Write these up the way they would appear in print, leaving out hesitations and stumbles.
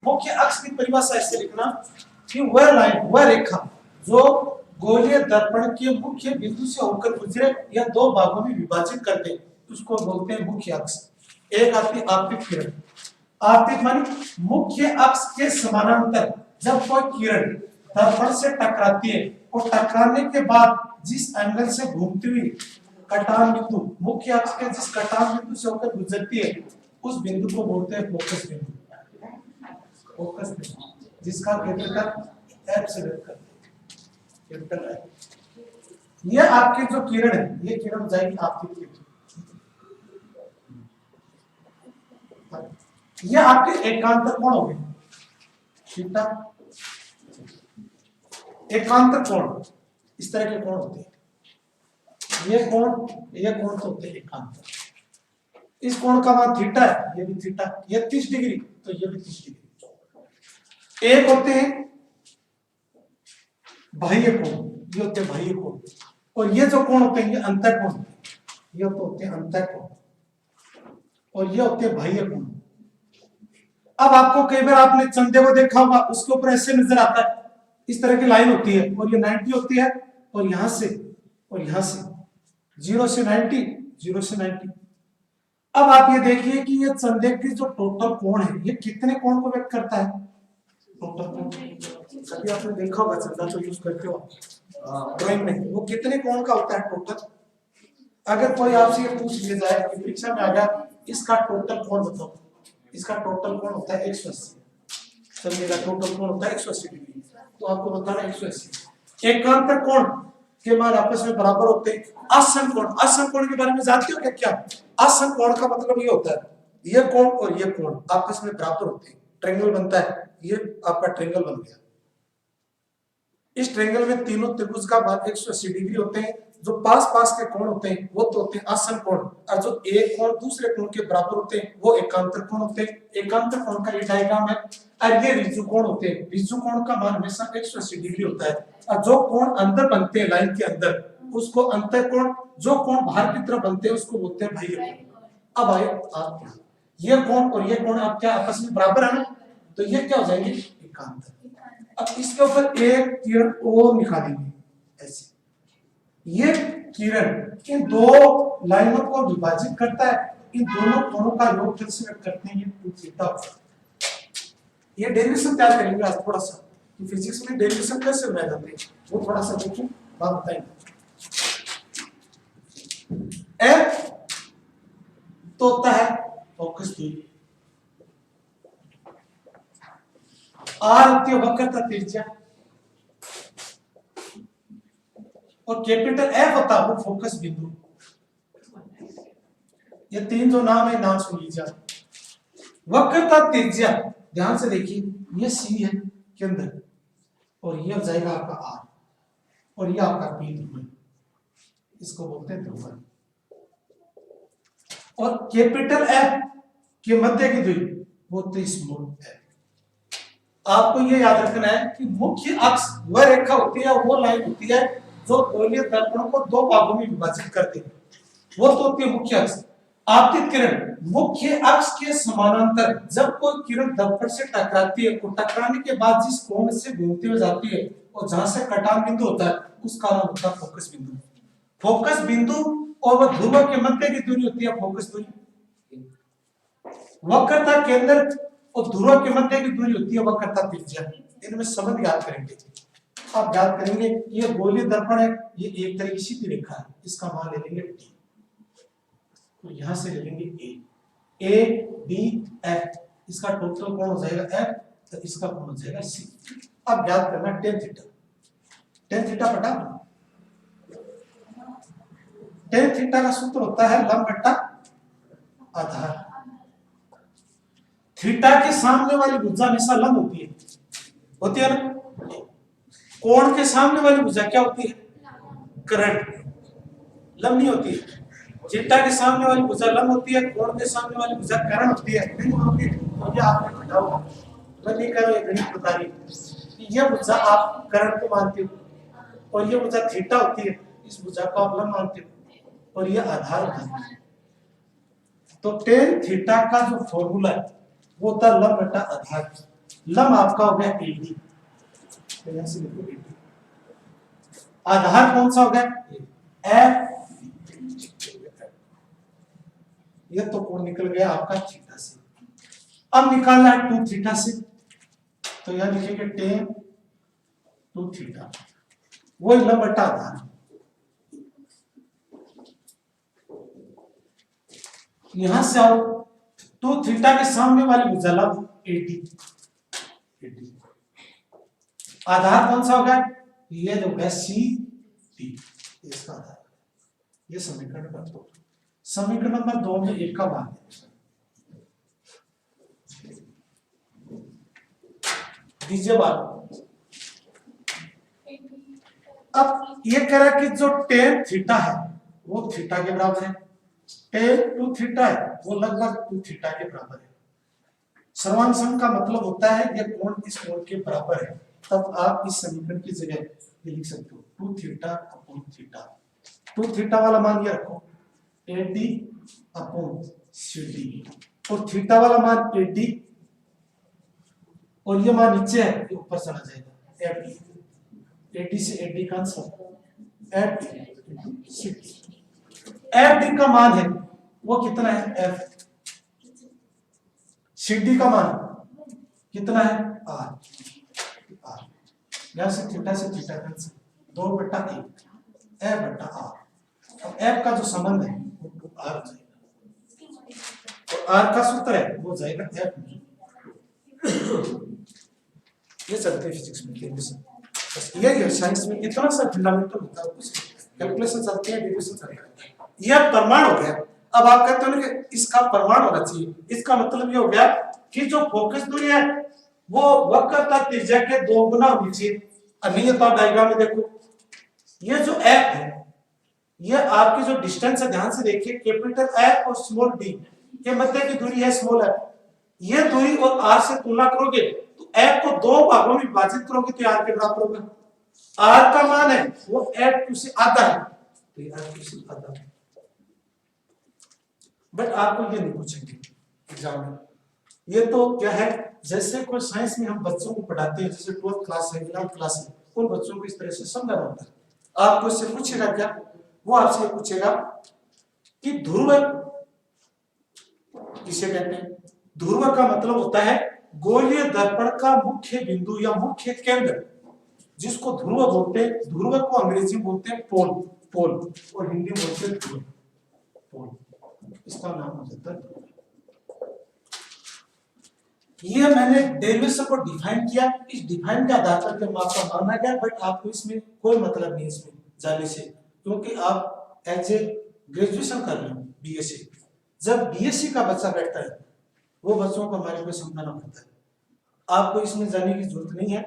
मुख्य अक्ष की परिभाषा ऐसे लिखना कि वह लाइन, वह रेखा जो गोलीय दर्पण के मुख्य बिंदु से होकर गुजरे या दो भागों में विभाजित कर दे, उसको बोलते हैं मुख्य अक्ष। एक आती आपतित किरण। आपतित माने मुख्य अक्ष के समानांतर जब कोई किरण दर्पण से टकराती है और टकराने के बाद जिस एंगल से घूमती हुई कटान बिंदु, मुख्य अक्ष के जिस कटान बिंदु से होकर गुजरती है, उस बिंदु को बोलते हैं फोकस बिंदु। फोकस बिंदु जिसका कैपिटल एफ से लेकर कैपिटल एफ। ये आपकी जो किरण है, ये किरण जाएगी आपकी किरण, ये आपके एकांतर कोण हो गए थीटा। एकांतर कोण इस तरह के कोण होते हैं, ये कोण तो होते हैं एकांतर। इस कोण का मान थीटा है, ये भी थीटा, ये 30 डिग्री तो ये भी 30 डिग्री। एक होते हैं बाह्य कोण, ये होते हैं बाह्य कोण, और ये जो कोण होते हैं ये अंतर कोण, ये तो होते हैं अंतर कोण, और ये होते हैं बाह्य कोण। अब आपको कई बार आपने चंदे को देखा होगा, उसके ऊपर ऐसे नजर आता है, इस तरह की लाइन होती है और ये 90 होती है, और यहां से 0 से 90, 0 से 90। अब आप ये देखिए कि ये चंदे की जो टोटल कोण है, ये कितने कोण को व्यक्त करता है? टोटल कोण। कभी आपने देखा होगा चंदा तो यूज करते हो ड्राइंग में, वो कितने कोण का होता है टोटल? अगर कोई आपसे ये पूछ लिया जाए कि परीक्षा में आ गया इसका टोटल कोण बताओ, इसका टोटल कोण होता है 180, चंदे का टोटल कोण होता है 180 डिग्री, तो आपको बताना 180। एकांतर कोण के मान आपस में बराबर होते हैं। आसन कोण, आसन कोण के बारे में जानते हो क्या? आसन कोण का मतलब ये होता है, ये कोण और ये कोण आपस में बराबर होते हैं, ट्रायंगल बनता है, ये आपका ट्रायंगल बन गया। इस ट्रायंगल में तीनों त्रिभुज का मान 180 डिग्री होते हैं। जो पास पास के कोण होते हैं वो तो होते हैं आसन कोण, और जो एक कोण दूसरे कोण के बराबर होते हैं वो एकांतर कोण होते हैं। एकांतर कोण का ये डायग्राम है, और ये ऋजु कोण होते हैं। ऋजु कोण का मान हमेशा 180 डिग्री होता है, और जो कोण अंदर बनते हैं लाइन के अंदर उसको अंतर कोण, जो कोण बाहर की तरफ बनते हैं उसको बोलते हैं बाह्य कोण। अब आए आप, ये कोण और ये कोण आप क्या आपस में बराबर है ना, तो ये क्या हो जाएंगे? एकांतर। अब इसके ऊपर एक किरण और निकालेंगे ऐसे, ये किरण इन दो लाइनों को विभाजित करता है, इन दोनों कोणों का योग फिर से व्यक्त करते हैं, ये थीटा। ये डेरिवेशन तैयार करेंगे आज थोड़ा सा, कि फिजिक्स में डेरिवेशन कैसे बनाए जाते हैं वो थोड़ा सा देखिए, बात बताएंगे। एफ तो होता है फोकस दूरी, आर होती है वक्रता त्रिज्या, और कैपिटल एफ होता है वो फोकस बिंदु। ये तीन जो नाम है, नाम सुन लीजिए। वक्रता त्रिज्या ध्यान से देखिए, ये सी है केंद्र, और ये जाएगा आपका आर, और ये आपका बी ध्रुव, इसको बोलते हैं ध्रुव। और कैपिटल एफ के मध्य की दूरी वो तो स्मॉल एफ। आपको ये याद रखना है कि मुख्य अक्ष वह रेखा होती है, वो लाइन होती है जो गोलीय दर्पण को दो भागों में विभाजित करती है, वो तो होती है मुख्य अक्ष। आपतित किरण मुख्य अक्ष के समानांतर जब कोई किरण दर्पण से टकराती है, तो टकराने के बाद जिस कोण से घूमती हुई जाती है और जहां से कटान बिंदु होता है उसका नाम होता है फोकस बिंदु। फोकस बिंदु और वह ध्रुव के मध्य की दूरी होती है फोकस दूरी। वक्रता केंद्र और ध्रुव के मध्य की दूरी होती है वक्रता त्रिज्या। इनमें संबंध याद करेंगे, आप याद करेंगे ये गोलीय दर्पण है, ये एक तरह की सीधी रेखा है, इसका मान ले लेंगे टी, तो यहां से ले लेंगे ए बी एफ, इसका टोटल कोण हो जाएगा एफ, तो इसका कोण हो जाएगा सी। अब याद करना टेन थीटा, टेन थीटा बटा टेन थीटा का सूत्र होता है लंब बटा आधार। थीटा के सामने वाली भुजा हमेशा लंब होती है ना, कोण के सामने वाली भुजा क्या होती है? करंट, लंब नहीं होती है। थीटा के सामने वाली भुजा लंब होती है, कोण के सामने वाली भुजा करण होती है। तो ये आपने पढ़ा होगा, मैं नहीं कर रहा, गणित बता रही। ये भुजा आप करण को मानते हो, और ये भुजा थीटा होती है, इस भुजा को आप लंब मानते हो, और ये आधार होता है। तो टेन थीटा का जो फॉर्मूला है वो होता है लंब बटा आधार। लम आपका हो गया एडी, तो यहां से लिखो एडी। आधार कौन सा हो गया एफ, ये तो कोण निकल गया आपका थीटा से। अब निकालना है 2 थीटा से, तो यहां लिखेंगे टेन 2 थीटा, वो लंब बटा आधार। यहां से आओ 2 थीटा के सामने वाली भुजा लंब 80, आधार कौन सा होगा ये जो है सी टी, इसका आधार। ये समीकरण नंबर 2। समीकरण नंबर 2 में एक का भाग दीजिए बात। अब ये कह रहा है कि जो टेन थीटा है वो थीटा के बराबर है, टेन 2 थीटा है वो लगभग 2 थीटा के बराबर है। सर्वांग का मतलब होता है ये कोण इस कोण के बराबर है, तब आप इस समीकरण की जगह ये लिख सकते हो 2 थीटा अपॉन थीटा। 2 थीटा वाला मान ये रखो 80 अपॉन CD, और थीटा वाला मान 80 और ये मान नीचे है ये ऊपर चला जाएगा 80 से 80 का आंसर 80 FD का मान है वो कितना है F, CD का मान कितना है R, यहां से थीटा कैंसिल 2/1 F बटा R। अब F का जो संबंध है वो R हो जाएगा और R का सूत्र है वो जाएगा F। ये चलते फिजिक्स में डेरिवेशन, बस ये साइंस में इतना सा फंडामेंटल होता है, कुछ कैलकुलेशन चलती है, डेरिवेशन चलता है। यह प्रमाण हो गया। अब आप कहते हो ना कि इसका प्रमाण होना चाहिए, इसका मतलब ये हो गया कि जो फोकस दूरी है वो वक्रता त्रिज्या के 2 गुना होनी चाहिए। अन्यथा डायग्राम में देखो ये जो F है ये आपकी जो डिस्टेंस है, ध्यान से देखिए कैपिटल F और स्मॉल d के मध्य की दूरी है स्मॉल f। ये दूरी और r से तुलना करोगे तो f को 2 भागों में विभाजित करोगे तो r के बराबर होगा। r का मान है वो f2 से आधा है, तो ये r2 से आधा है। बट आपको ये नहीं पूछेंगे एग्जाम में। ये तो क्या है, जैसे कोई साइंस में हम बच्चों को पढ़ाते हैं, जैसे 12th क्लास है 11th क्लास है, उन बच्चों को इस तरह से समझाना होता है। आपको इससे पूछेगा क्या, वो आपसे पूछेगा कि ध्रुव किसे कहते हैं। ध्रुव का मतलब होता है गोलीय दर्पण का मुख्य बिंदु या मुख्य केंद्र, जिसको ध्रुव बोलते हैं। ध्रुव को अंग्रेजी में बोलते हैं पोल, पोल, और हिंदी में बोलते हैं ध्रुव, पोल, इसका नाम हो जाता है। ये मैंने डेरिवेशन को डिफाइन किया, इस डिफाइन के आधार पर जब आपका माना गया, बट आपको इसमें कोई मतलब नहीं इसमें जाने से, क्योंकि आप एज ए ग्रेजुएशन कर रहे हो बीएससी। जब बीएससी का बच्चा बैठता है वो बच्चों को हमारे को समझाना पड़ता है। आपको इसमें जाने की जरूरत नहीं है।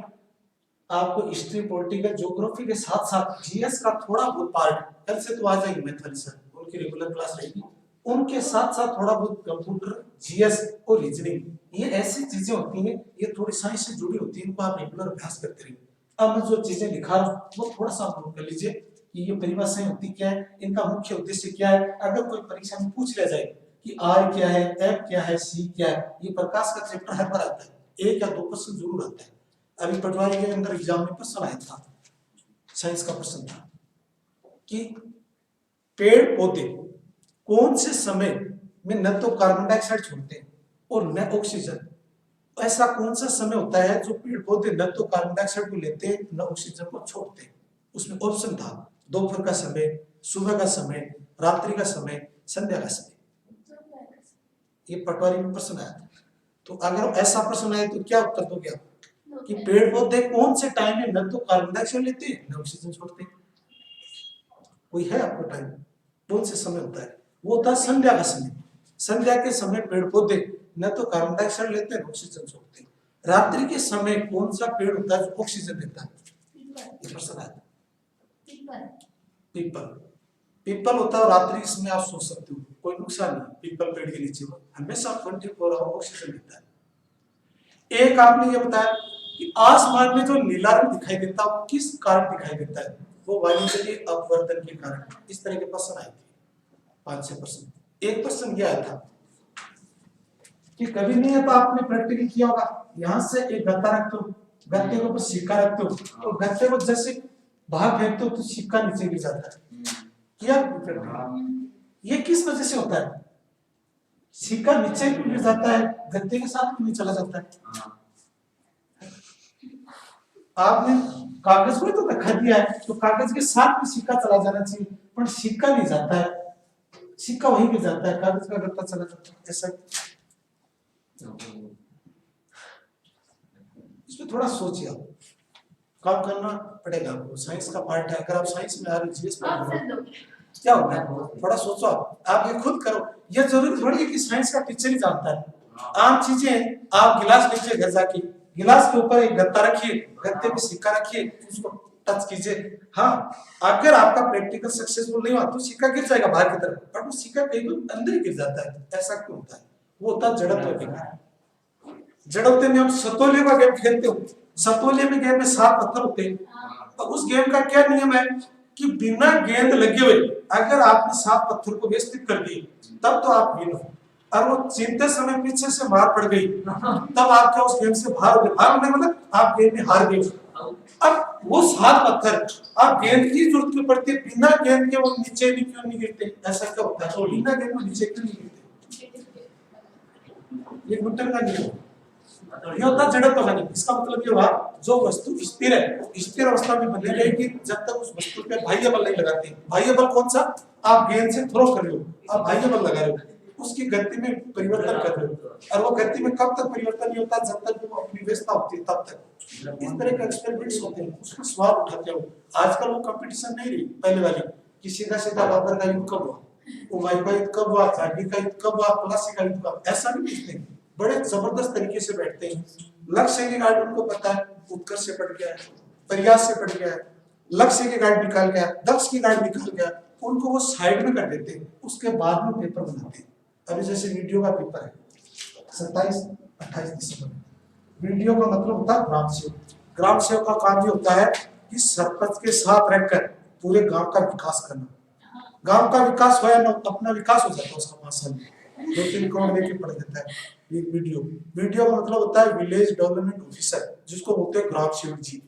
आपको हिस्ट्री, पॉलिटिकल, ज्योग्राफी के साथ साथ जीएस का थोड़ा बहुत पार्ट, कल से तो आ जाएगी मैथ वाली सर, उनकी रेगुलर क्लास रहेगी, उनके साथ साथ थोड़ा बहुत कंप्यूटर, जीएस और रीजनिंग, ये ऐसी चीजें होती हैं, ये थोड़ी साइंस से जुड़ी होती है, इनको आप रेगुलर अभ्यास करते रहिए। अब मैं जो चीजें लिखा रहा हूँ वो थोड़ा सा आप नोट कर लीजिए कि ये परिभाषाएं होती क्या है, इनका मुख्य उद्देश्य क्या है। अगर कोई परीक्षा में पूछ लिया जाए कि आर क्या है, एफ क्या है, सी क्या है, ये प्रकाश का चैप्टर हर बार आता है, 1 या 2 प्रश्न जरूर आता है। अभी पटवारी के अंदर एग्जाम में प्रश्न आया था, साइंस का प्रश्न था कि पेड़ पौधे कौन से समय में न तो कार्बन डाइऑक्साइड छोड़ते हैं और न ऑक्सीजन, ऐसा कौन सा समय होता है जो पेड़ पौधे न तो कार्बन डाइऑक्साइड को लेते हैं न ऑक्सीजन को छोड़ते हैं। उसमें ऑप्शन था दोपहर का समय, सुबह का समय, रात्रि का समय, संध्या का समय। ये पटवारी में प्रश्न आया था। तो अगर ऐसा प्रश्न आए तो क्या उत्तर दोगे आप कि पेड़ पौधे कौन से टाइम में न तो कार्बन डाइऑक्साइड लेते हैं न ऑक्सीजन छोड़ते हैं? कोई है आपको टाइम कौन से समय होता है? वो होता है संध्या का समय। संध्या के समय पेड़ पौधे न तो कार्बन डाइऑक्साइड लेते हैं न ऑक्सीजन छोड़ते हैं। रात्रि के समय कौन सा पेड़ होता है जो ऑक्सीजन देता है? ये प्रश्न आया था। पीपल, पीपल होता है रात्रि इसमें आप सो सकते हो, कोई नुकसान नहीं। पीपल पेड़ के नीचे हमेशा 24 आवर ऑक्सीजन देता है। एक आपने ये बताया कि आसमान में जो नीला रंग दिखाई देता है किस कारण दिखाई देता है? वो वायुमंडलीय अपवर्तन के कारण। इस तरह के प्रश्न आए थे 5-6 प्रश्न। एक प्रश्न यह आया था कि कभी नहीं है तो आपने प्रैक्टिकल किया होगा, यहाँ से एक गत्ता रखते हो, गत्ते के ऊपर सिक्का रखते हो, तो गत्ते को जैसे बाहर फेंकते हो तो सिक्का नीचे गिर जाता है। किया ये किस वजह से होता है? सिक्का नीचे क्यों गिर जाता है, गत्ते के साथ क्यों नहीं चला जाता है? आपने कागज को तो रखा दिया है, तो कागज के साथ भी सिक्का चला जाना चाहिए, पर सिक्का नहीं जाता है, सिक्का वहीं गिर जाता है, कागज का गत्ता चला जाता है। ऐसा इसमें थोड़ा सोचिए, आप काम करना पड़ेगा आपको, साइंस का पार्ट है। अगर आप साइंस में आ रहे जीएस क्या होगा, थोड़ा सोचो आप ये खुद करो। ये जरूरी थोड़ी है कि साइंस का टीचर ही जानता है। आम चीजें, आप गिलास लीजिए घर जाके, गिलास के ऊपर एक गत्ता रखिए, गत्ते पे सिक्का रखिए, उसको टच कीजिए। हाँ, अगर आपका प्रैक्टिकल सक्सेसफुल नहीं हुआ तो सिक्का गिर जाएगा बाहर की तरफ, पर वो सिक्का कहीं तो अंदर ही गिर जाता है। ऐसा क्यों होता है? वो होता है जड़त्व के कारण। जड़त्व में हम सतोलिया का गेम खेलते हो, सतोलिया में गेम में 7 पत्थर होते हैं, तो उस गेम का क्या नियम है कि बिना गेंद लगे हुए अगर आपने 7 पत्थर को व्यवस्थित कर दिए तब तो आप विन हो, और वो चीनते समय पीछे से मार पड़ गई तब आप क्या उस गेम से बाहर हो गए। बाहर होने मतलब आप गेम में हार गए। अब वो 7 पत्थर आप गेंद की जरूरत क्यों पड़ती है, बिना गेंद के वो नीचे भी क्यों नहीं गिरते? ऐसा क्या होता है? तो बिना गेंद में नीचे क्यों नहीं गिरते? ये न्यूटन का नियम ये होता है जड़त्व का नियम। इसका मतलब ये हुआ जो वस्तु स्थिर है, स्थिर अवस्था में बनी रहेगी जब तक उस वस्तु पे बाह्य बल नहीं लगाते। बाह्य बल कौन सा? आप गेंद से थ्रो कर रहे हो, आप बाह्य बल लगा रहे हो, उसकी गति में परिवर्तन कर रहे हो, और वो गति में कब तक परिवर्तन नहीं होता? जब तक वो अपनी व्यवस्था होती है तब तक। इस तरह के एक्सपेरिमेंट्स होते हैं, उसका स्वाद उठाते हो। आजकल वो कंपटीशन नहीं रही पहले वाली कि सीधा सीधा बाबर का युद्ध कब हुआ, उमाई का युद्ध कब हुआ, गांधी का युद्ध कब हुआ, प्लासी का युद्ध कब, ऐसा नहीं पूछते। बड़े जबरदस्त तरीके से बैठते हैं। लक्ष्य की गाइड उनको पता है, उत्कर्ष से पढ़ गया है, प्रयास से पढ़ गया है, लक्ष्य की गाइड निकाल गया, दक्ष की गाइड निकाल गया, उनको वो साइड में कर देते हैं, उसके बाद में पेपर बनाते हैं। अभी जैसे वीडियो का पेपर है 27-28 दिसंबर। वीडियो का मतलब होता है ग्राम सेवक। ग्राम सेवक का काम ये होता है कि सरपंच के साथ रहकर पूरे गांव का विकास करना। गांव का विकास होया ना, अपना विकास हो जाता है उसका 5 साल में, 2-3 करोड़ लेके पढ़ देता है। एक वीडियो का मतलब होता है विलेज डेवलपमेंट ऑफिसर, जिसको बोलते हैं ग्राम सेवक जी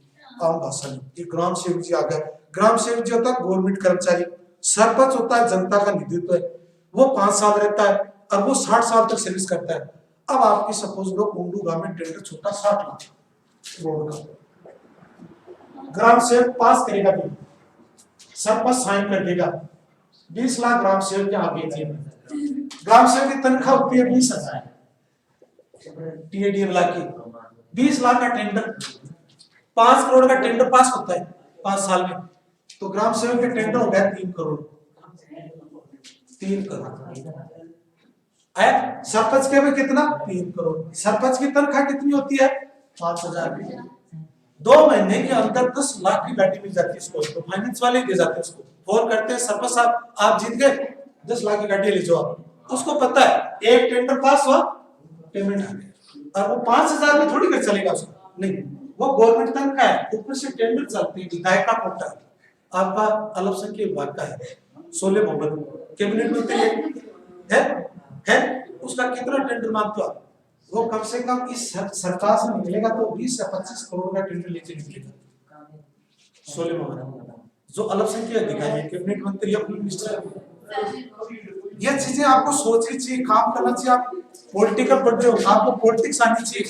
आम भाषा में। ये ग्राम सेवक जी आ गया। ग्राम सेवक जी होता है गवर्नमेंट कर्मचारी। सरपंच होता है जनता का नेतृत्व है, वो 5 साल रहता है और वो 60 साल तक सर्विस करता है। अब आपकी सपोज लो कुंडू गांव में टेंडर छोटा 60 लाख रोड का, ग्राम सेवक पास करेगा बिल, सरपंच साइन कर देगा, 20 लाख ग्राम सेवक के आगे दिए। ग्राम सेवक की तनख्वाह होती है 20,000 टीएडी वाला की। 20 लाख का टेंडर, 5 करोड़ का टेंडर पास होता है 5 साल में, तो ग्राम सेवक का टेंडर हो गया 3 करोड़। 3 करोड़ सरपंच के में कितना? 3 करोड़। सरपंच की तनख्वाह कितनी होती है? 5,000। 2 महीने के अंदर 10 लाख की गाड़ी मिल जाती है इसको, तो फाइनेंस वाले दे जाते हैं उसको, फोन करते हैं सरपंच साहब आप जीत गए, 10 लाख की गाड़ी ले जाओ आप। उसको पता है एक टेंडर पास हुआ, पेमेंट आ गया, और वो 5,000 में थोड़ी कर चलेगा उसको, नहीं, वो गवर्नमेंट तनख्वाह है, ऊपर से टेंडर चलते हैं। विधायक का कोटा आपका अल्पसंख्यक विभाग का है, 16 मोहम्मद कैबिनेट में है, उसका कितना टेंडर मानते हो आप? वो कम से कम इस सरकार से निकलेगा तो 20 से 25 करोड़ का टेंडर लेके निकलेगा। 16 मोहम्मद जो अल्पसंख्यक अधिकारी है, कैबिनेट मंत्री या मिनिस्टर, ये चीजें आपको सोचनी चाहिए, काम करना चाहिए। आप पॉलिटिकल पढ़ते हो, आपको पॉलिटिक्स आनी चाहिए,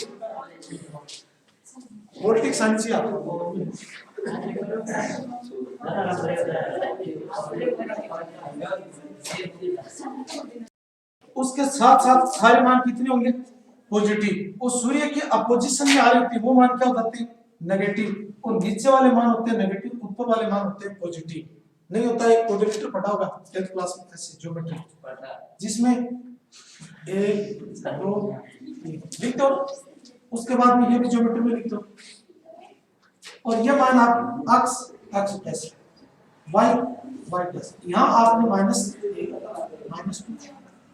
पॉलिटिक्स आनी चाहिए आपको। उसके साथ साथ सारे मान कितने होंगे? पॉजिटिव। और सूर्य की अपोजिशन में आ रही होती है वो मान क्या हो जाते हैं? नेगेटिव। और नीचे वाले मान होते हैं नेगेटिव, ऊपर वाले मान होते हैं पॉजिटिव। नहीं होता है? कोऑर्डिनेटर पढ़ा होगा 10th क्लास में, ऐसे ज्योमेट्री, जिसमें 1 2 लिख दो, उसके बाद में ये भी ज्योमेट्री में लिख दो, और ये मान आप x x plus y y plus, यहाँ आपने -1 -2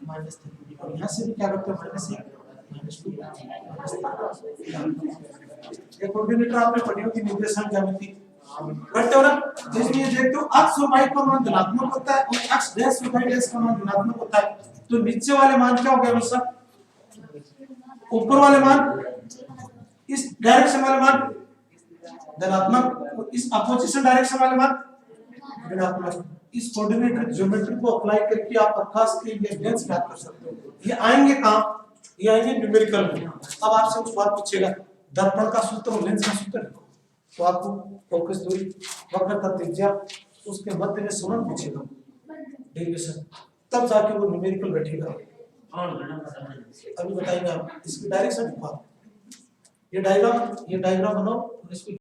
-3, और यहाँ से भी क्या करते हो? -1 -2 ये कोऑर्डिनेटर आपने पढ़ी होगी निर्देशांक ज्यामिति, करते हो ना? जिसमें देखते हो x और y का मान धनात्मक होता है और x डैश और y डैश का मान ऋणात्मक होता है, तो नीचे वाले मान क्या हो गए? ऊपर वाले मान, इस डायरेक्शन वाले मान धनात्मक, इस अपोजिशन डायरेक्शन वाले मान ऋणात्मक। इस कोऑर्डिनेट ज्योमेट्री को अप्लाई करके आप प्रकाश के ये लेंस ज्ञात कर सकते हो। ये आएंगे कहां? ये आएंगे न्यूमेरिकल में। अब आपसे कुछ बात पूछेगा, दर्पण का सूत्र और लेंस का सूत्र, तो आपको फोकस दूरी, वक्रता, त्रिज्या, उसके मध्य में संबंध पूछेगा, डेविएशन, तब जाके वो न्यूमेरिकल बैठेगा। अभी बताएंगे आप। इसकी डायरेक्शन दिखाओ, ये डायग्राम बनाओ, इसकी